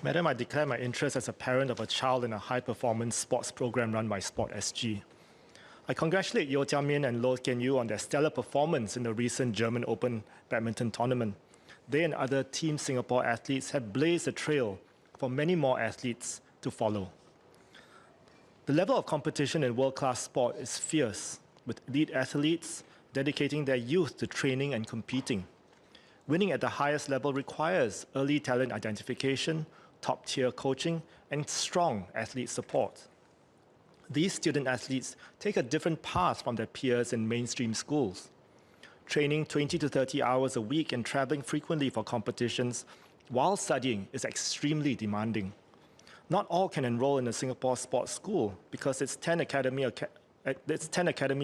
Madam, I declare my interest as a parent of a child in a high-performance sports program run by SportSG. I congratulate Yeo Jia Min and Loh Kian Yew on their stellar performance in the recent German Open badminton tournament. They and other Team Singapore athletes have blazed a trail for many more athletes to follow. The level of competition in world-class sport is fierce, with elite athletes dedicating their youth to training and competing. Winning at the highest level requires early talent identification, top-tier coaching, and strong athlete support. These student athletes take a different path from their peers in mainstream schools. Training 20 to 30 hours a week and traveling frequently for competitions while studying is extremely demanding. Not all can enroll in a Singapore sports school because its 10 academy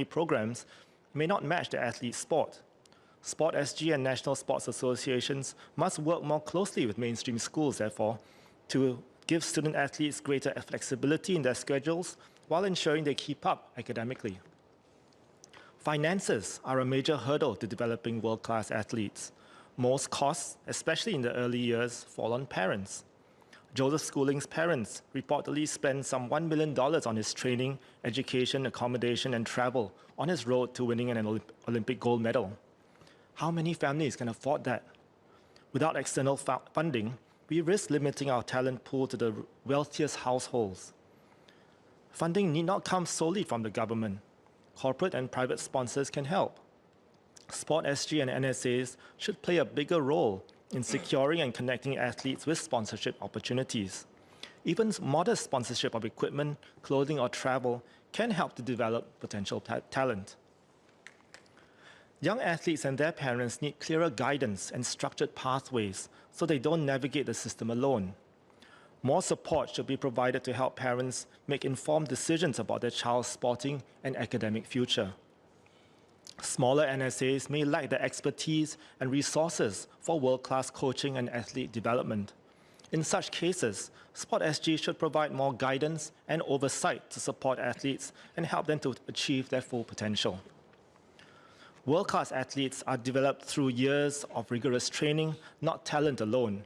programs may not match the athlete's sport. SportSG and national sports associations must work more closely with mainstream schools, therefore, to give student athletes greater flexibility in their schedules while ensuring they keep up academically. Finances are a major hurdle to developing world-class athletes. Most costs, especially in the early years, fall on parents. Joseph Schooling's parents reportedly spent some $1 million on his training, education, accommodation, and travel on his road to winning an Olympic gold medal. How many families can afford that? Without external funding, we risk limiting our talent pool to the wealthiest households. Funding need not come solely from the government. Corporate and private sponsors can help. SportSG and NSAs should play a bigger role in securing and connecting athletes with sponsorship opportunities. Even modest sponsorship of equipment, clothing, or travel can help to develop potential talent. Young athletes and their parents need clearer guidance and structured pathways so they don't navigate the system alone. More support should be provided to help parents make informed decisions about their child's sporting and academic future. Smaller NSAs may lack the expertise and resources for world-class coaching and athlete development. In such cases, SportSG should provide more guidance and oversight to support athletes and help them to achieve their full potential. World-class athletes are developed through years of rigorous training, not talent alone.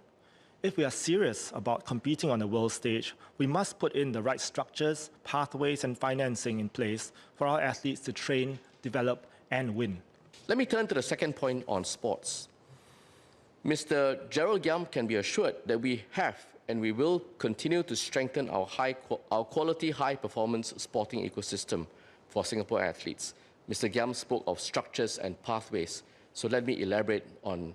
If we are serious about competing on the world stage, we must put in the right structures, pathways, and financing in place for our athletes to train, develop, and win. Let me turn to the second point on sports. Mr. Gerald Giam can be assured that we have and we will continue to strengthen our quality, high-performance sporting ecosystem for Singapore athletes. Mr. Giam spoke of structures and pathways, so let me elaborate on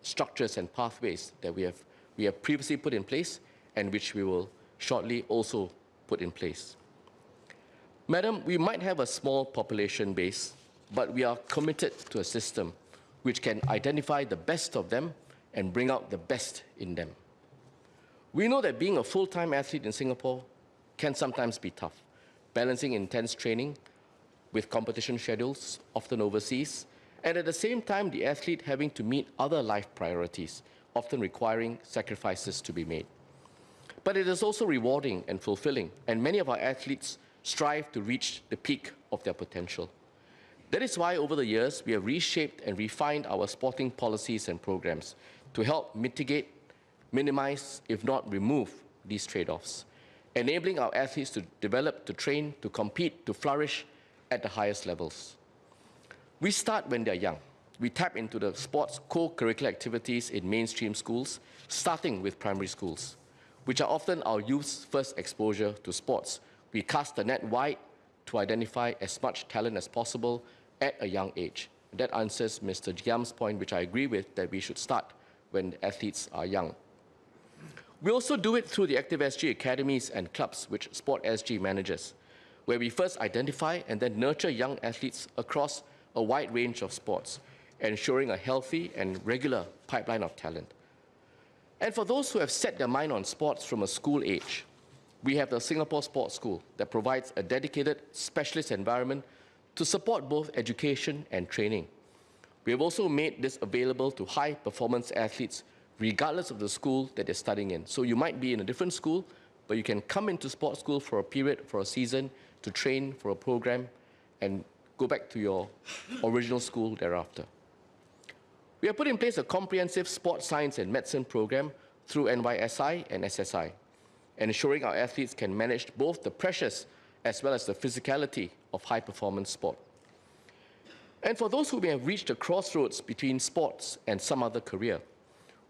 structures and pathways that we have previously put in place and which we will shortly also put in place. Madam, we might have a small population base, but we are committed to a system which can identify the best of them and bring out the best in them. We know that being a full-time athlete in Singapore can sometimes be tough, balancing intense training with competition schedules, often overseas, and at the same time the athlete having to meet other life priorities, often requiring sacrifices to be made. But it is also rewarding and fulfilling, and many of our athletes strive to reach the peak of their potential. That is why over the years we have reshaped and refined our sporting policies and programs to help mitigate, minimize, if not remove, these trade-offs, enabling our athletes to develop, to train, to compete, to flourish at the highest levels. We start when they're young. We tap into the sports co-curricular activities in mainstream schools, starting with primary schools, which are often our youth's first exposure to sports. We cast the net wide to identify as much talent as possible at a young age. That answers Mr. Giam's point, which I agree with, that we should start when athletes are young. We also do it through the ActiveSG academies and clubs, which SportSG manages, where we first identify and then nurture young athletes across a wide range of sports, ensuring a healthy and regular pipeline of talent. And for those who have set their mind on sports from a school age, we have the Singapore Sports School that provides a dedicated specialist environment to support both education and training. We have also made this available to high-performance athletes regardless of the school that they're studying in. So you might be in a different school, but you can come into sports school for a period, for a season, to train for a program, and go back to your original school thereafter. We have put in place a comprehensive sports science and medicine program through NYSI and SSI, and ensuring our athletes can manage both the pressures as well as the physicality of high-performance sport. And for those who may have reached a crossroads between sports and some other career,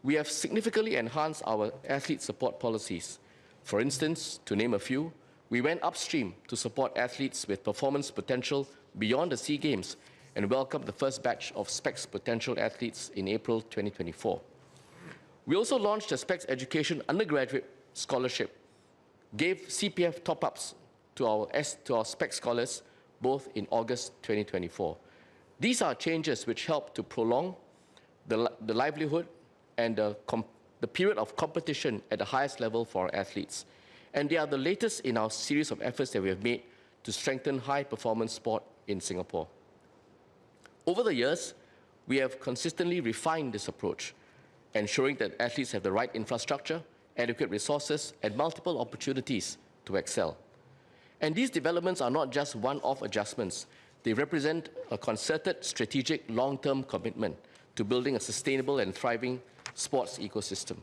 we have significantly enhanced our athlete support policies. For instance, to name a few, we went upstream to support athletes with performance potential beyond the SEA Games and welcomed the first batch of SPECS potential athletes in April 2024. We also launched a SPECS Education undergraduate scholarship, gave CPF top-ups to our SPECS scholars both in August 2024. These are changes which help to prolong the livelihood and the period of competition at the highest level for our athletes. And they are the latest in our series of efforts that we have made to strengthen high-performance sport in Singapore. Over the years, we have consistently refined this approach, ensuring that athletes have the right infrastructure, adequate resources, and multiple opportunities to excel. And these developments are not just one-off adjustments. They represent a concerted, strategic, long-term commitment to building a sustainable and thriving sports ecosystem.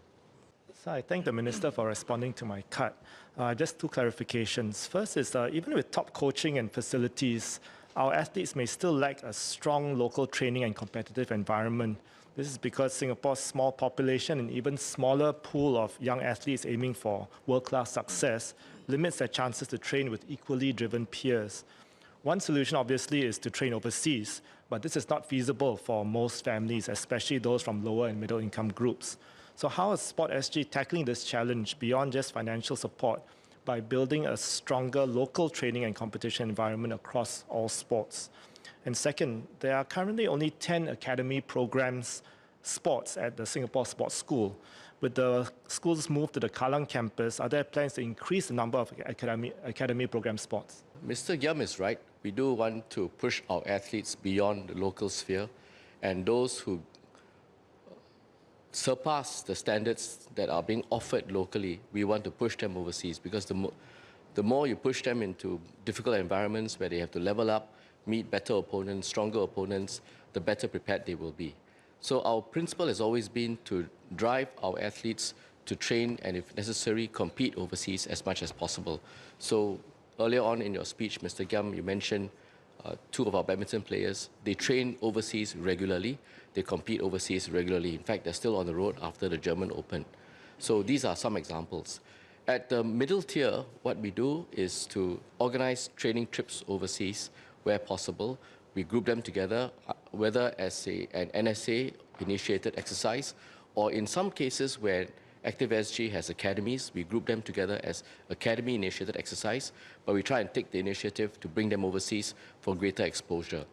So I thank the Minister for responding to my cut. Just two clarifications. First is, even with top coaching and facilities, our athletes may still lack a strong local training and competitive environment. This is because Singapore's small population and even smaller pool of young athletes aiming for world-class success limits their chances to train with equally driven peers. One solution, obviously, is to train overseas, but this is not feasible for most families, especially those from lower and middle-income groups. So how is SportSG tackling this challenge beyond just financial support by building a stronger local training and competition environment across all sports? And second, there are currently only 10 academy programs sports at the Singapore Sports School. With the school's move to the Kallang campus, are there plans to increase the number of academy program sports? Mr. Giam is right. We do want to push our athletes beyond the local sphere, and those who surpass the standards that are being offered locally, we want to push them overseas, because the more you push them into difficult environments where they have to level up, meet better opponents, stronger opponents, the better prepared they will be. So our principle has always been to drive our athletes to train and, if necessary, compete overseas as much as possible. So earlier on in your speech, Mr. Giam, you mentioned two of our badminton players. They train overseas regularly. They compete overseas regularly. In fact, they're still on the road after the German Open. So these are some examples. At the middle tier, what we do is to organize training trips overseas where possible. We group them together, whether as an NSA-initiated exercise, or in some cases where ActiveSG has academies, we group them together as academy-initiated exercise, but we try and take the initiative to bring them overseas for greater exposure.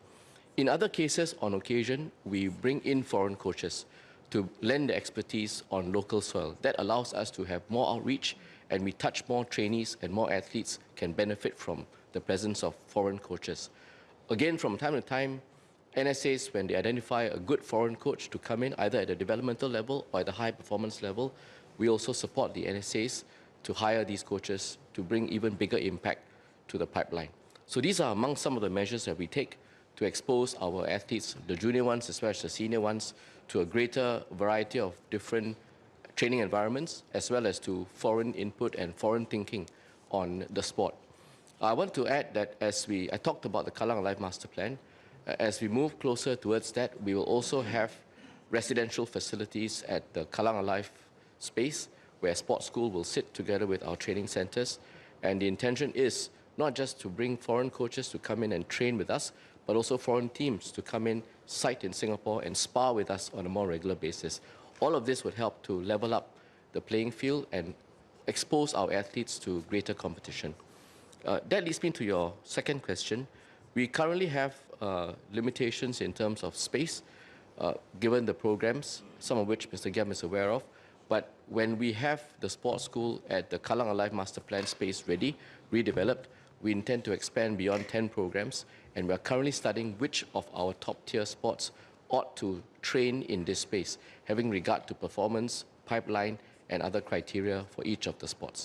In other cases, on occasion, we bring in foreign coaches to lend their expertise on local soil. That allows us to have more outreach, and we touch more trainees, and more athletes can benefit from the presence of foreign coaches. Again, from time to time, NSAs, when they identify a good foreign coach to come in, either at the developmental level or at the high performance level, we also support the NSAs to hire these coaches to bring even bigger impact to the pipeline. So these are among some of the measures that we take to expose our athletes, the junior ones as well as the senior ones, to a greater variety of different training environments, as well as to foreign input and foreign thinking on the sport. I want to add that I talked about the Kallang Alive Master Plan. As we move closer towards that, we will also have residential facilities at the Kallang Alive space, where sports school will sit together with our training centers. And the intention is not just to bring foreign coaches to come in and train with us, but also foreign teams to come in, site in Singapore, and spar with us on a more regular basis. All of this would help to level up the playing field and expose our athletes to greater competition. That leads me to your second question. We currently have limitations in terms of space, given the programs, some of which Mr. Giam is aware of. But when we have the sports school at the Kallang Alive Master Plan space ready, redeveloped, we intend to expand beyond 10 programs, and we are currently studying which of our top-tier sports ought to train in this space, having regard to performance, pipeline, and other criteria for each of the sports.